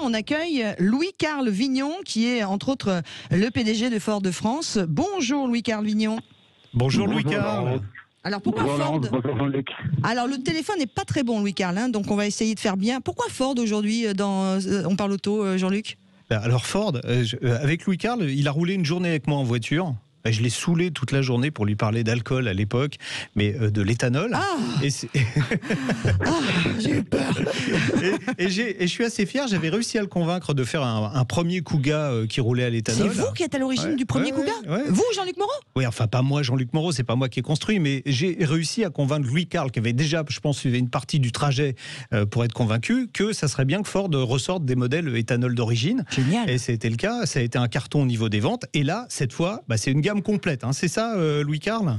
on accueille Louis-Carl Vignon, qui est entre autres le PDG de Ford de France. Bonjour Louis-Carl Vignon. Bonjour Louis-Carl. Alors pourquoi Ford ? Alors le téléphone n'est pas très bon Louis-Carl, hein, donc on va essayer de faire bien. Pourquoi Ford aujourd'hui on parle auto, Jean-Luc ? Alors Ford, avec Louis-Carl, il a roulé une journée avec moi en voiture. Je l'ai saoulé toute la journée pour lui parler d'alcool à l'époque, mais de l'éthanol. Ah, j'ai eu peur. Et je suis assez fier, j'avais réussi à le convaincre de faire un premier Kuga qui roulait à l'éthanol. C'est vous qui êtes à l'origine du premier Kuga ? Vous, Jean-Luc Moreau ? Oui, enfin pas moi, Jean-Luc Moreau, c'est pas moi qui ai construit, mais j'ai réussi à convaincre Louis-Carl, qui avait déjà, je pense, suivi une partie du trajet pour être convaincu, que ça serait bien que Ford ressorte des modèles éthanol d'origine. Génial. Et c'était le cas, ça a été un carton au niveau des ventes. Et là, cette fois, c'est une gamme complète, hein. C'est ça, Louis-Carl ?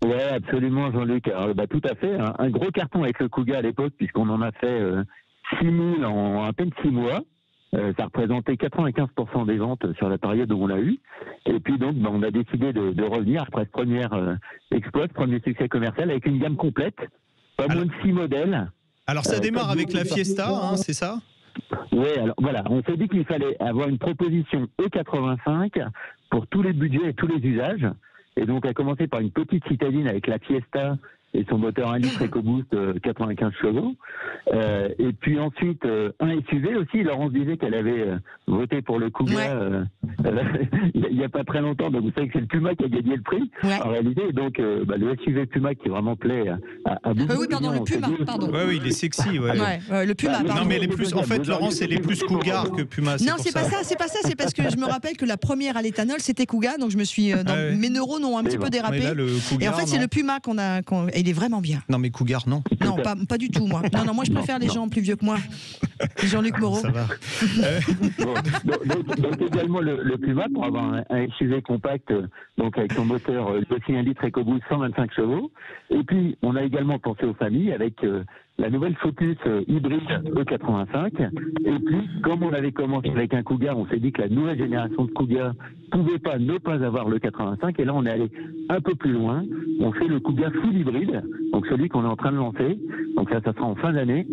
Oui, absolument, Jean-Luc. Tout à fait. Un gros carton avec le Kuga à l'époque, puisqu'on en a fait 6000 en à peine 6 mois. Ça représentait 95% des ventes sur la période où on l'a eu. Et puis donc, on a décidé de revenir après ce premier exploit, ce premier succès commercial, avec une gamme complète, pas moins de 6 modèles. Alors ça démarre avec la Fiesta, hein, c'est ça ? Oui, alors voilà, on s'est dit qu'il fallait avoir une proposition E85 pour tous les budgets et tous les usages. Et donc, à commencer par une petite citadine avec la Fiesta et son moteur 1 litre EcoBoost 95 chevaux. Et puis ensuite, un SUV aussi. Laurence disait qu'elle avait voté pour le Kuga il n'y a pas très longtemps. Donc, vous savez que c'est le Puma qui a gagné le prix, en réalité. Et donc, le SUV Puma qui vraiment plaît à beaucoup de gens. le Puma, pardon. Oui, il est sexy. Le Puma, pardon. Non, mais elle est plus, en fait, Laurence, elle est plus Cougar que Puma. Non, c'est pas ça. C'est parce que je me rappelle que la première à l'éthanol, c'était Kuga. Donc, je me suis, mes neurones ont un petit peu dérapé. Là, Cougar, et en fait, c'est le Puma et il est vraiment bien. Non, mais Cougar, non. Non, pas du tout, moi. Non, moi, je préfère les gens plus vieux que moi. Jean-Luc Moreau. Ça va. Donc également le Puma pour avoir un SUV compact, donc avec son moteur 1 litre EcoBoost 125 chevaux. Et puis, on a également pensé aux familles avec la nouvelle Focus hybride E85. Et puis, comme on avait commencé avec un Kuga, on s'est dit que la nouvelle génération de Kuga pouvait pas ne pas avoir le 85. Et là, on est allé un peu plus loin. On fait le Kuga full hybride, donc celui qu'on est en train de lancer. Donc ça sera en fin d'année.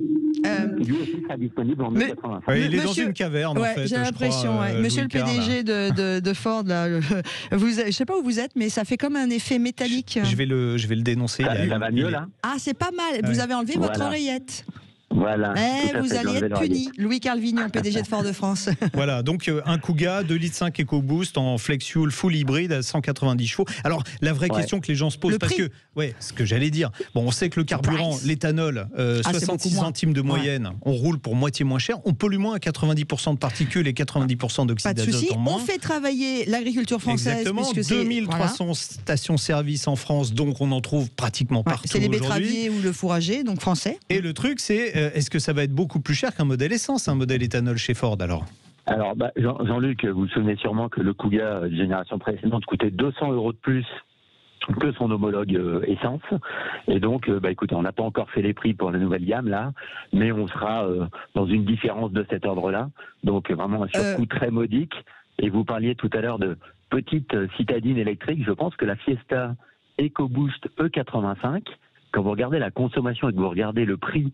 Lui aussi sera disponible en 85. Il est dans une caverne, en fait. J'ai l'impression, Monsieur le PDG de Ford, là, je sais pas où vous êtes, mais ça fait comme un effet métallique. Je vais le dénoncer. Ça va mieux, là ? Ah, c'est pas mal. Vous avez enlevé votre oreillette. Voilà. Vous allez être puni. Louis-Carl Vignon, PDG de Ford de France. Voilà, donc un Kuga 2,5 litres EcoBoost en flex fuel full hybride à 190 chevaux. Alors, la vraie question que les gens se posent, parce que, ce que j'allais dire, on sait que le carburant, l'éthanol, 66 centimes de moyenne, on roule pour moitié moins cher, on pollue moins à 90% de particules et 90% d'oxyde d'azote. Pas de souci, en moins. on fait travailler l'agriculture française. Exactement, 2300 stations-service en France, donc on en trouve pratiquement partout c'est les aujourd'hui. betteraviers ou le fourrager, donc français. Et le truc, c'est est-ce que ça va être beaucoup plus cher qu'un modèle essence, un modèle éthanol chez Ford alors ? Alors, Jean-Luc, vous vous souvenez sûrement que le Kuga de génération précédente coûtait 200 € de plus que son homologue essence. Et donc, écoutez, on n'a pas encore fait les prix pour la nouvelle gamme là, mais on sera dans une différence de cet ordre-là. Donc, vraiment un surcoût très modique. Et vous parliez tout à l'heure de petite citadine électrique. Je pense que la Fiesta EcoBoost E85, quand vous regardez la consommation et que vous regardez le prix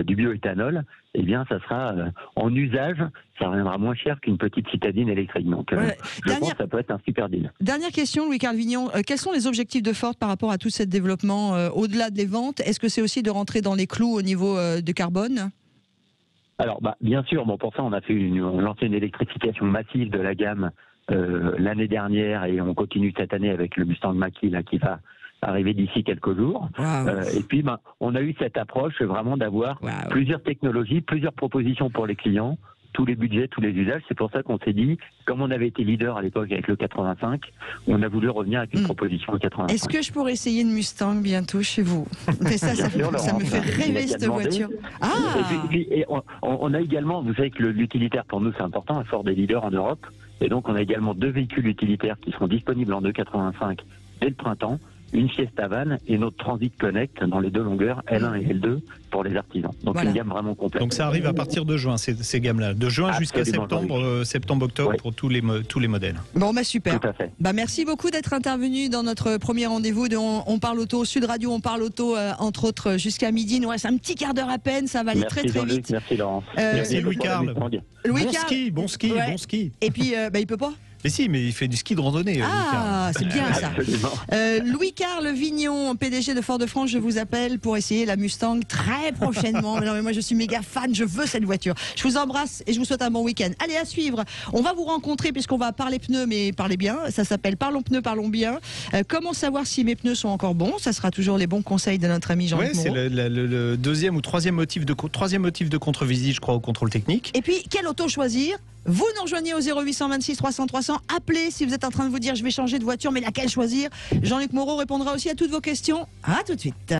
du bioéthanol, eh bien, ça sera en usage, ça reviendra moins cher qu'une petite citadine électrique. Donc, je pense que ça peut être un super deal. Dernière question, Louis-Carl Vignon. Quels sont les objectifs de Ford par rapport à tout ce développement au-delà des ventes ? Est-ce que c'est aussi de rentrer dans les clous au niveau de carbone ? Alors, bien sûr, pour ça, on a lancé une électrification massive de la gamme l'année dernière et on continue cette année avec le Mustang Mach-E là, qui va arriver d'ici quelques jours. Et puis, on a eu cette approche vraiment d'avoir plusieurs technologies, plusieurs propositions pour les clients, tous les budgets, tous les usages. C'est pour ça qu'on s'est dit, comme on avait été leader à l'époque avec le 85, on a voulu revenir avec une proposition au 85. Est-ce que je pourrais essayer une Mustang bientôt chez vous ? Mais ça me fait rêver cette voiture. Et on a également, vous savez que l'utilitaire pour nous c'est important, Ford est leader en Europe, et donc on a également 2 véhicules utilitaires qui seront disponibles en 2,85 dès le printemps. une Fiesta Van et notre Transit Connect dans les deux longueurs, L1 et L2, pour les artisans. Donc une gamme vraiment complète. Donc ça arrive à partir de juin, ces gammes-là. De juin jusqu'à septembre-octobre pour tous les modèles. Bon, super. Tout à fait. Merci beaucoup d'être intervenu dans notre premier rendez-vous de On parle auto, Sud Radio, On parle auto, entre autres, jusqu'à midi. Il nous reste un petit quart d'heure à peine, ça va aller très vite. Merci Laurence. Merci Louis-Carl. Bon ski. Et puis, il peut pas. Mais si, mais il fait du ski de randonnée. C'est bien ça. Louis-Carl Vignon, PDG de Fort-de-France, je vous appelle pour essayer la Mustang très prochainement. Mais moi je suis méga fan, je veux cette voiture. Je vous embrasse et je vous souhaite un bon week-end. Allez, à suivre, on va vous rencontrer puisqu'on va parler pneus, mais parlez bien. Ça s'appelle Parlons pneus, parlons bien. Comment savoir si mes pneus sont encore bons? Ça sera toujours les bons conseils de notre ami Jean-Luc Moreau. C'est le deuxième ou troisième motif de contre-visite, je crois, au contrôle technique. Et puis, quelle auto choisir? Vous nous rejoignez au 0826 300 300. Appelez si vous êtes en train de vous dire je vais changer de voiture, mais laquelle choisir? Jean-Luc Moreau répondra aussi à toutes vos questions. À tout de suite.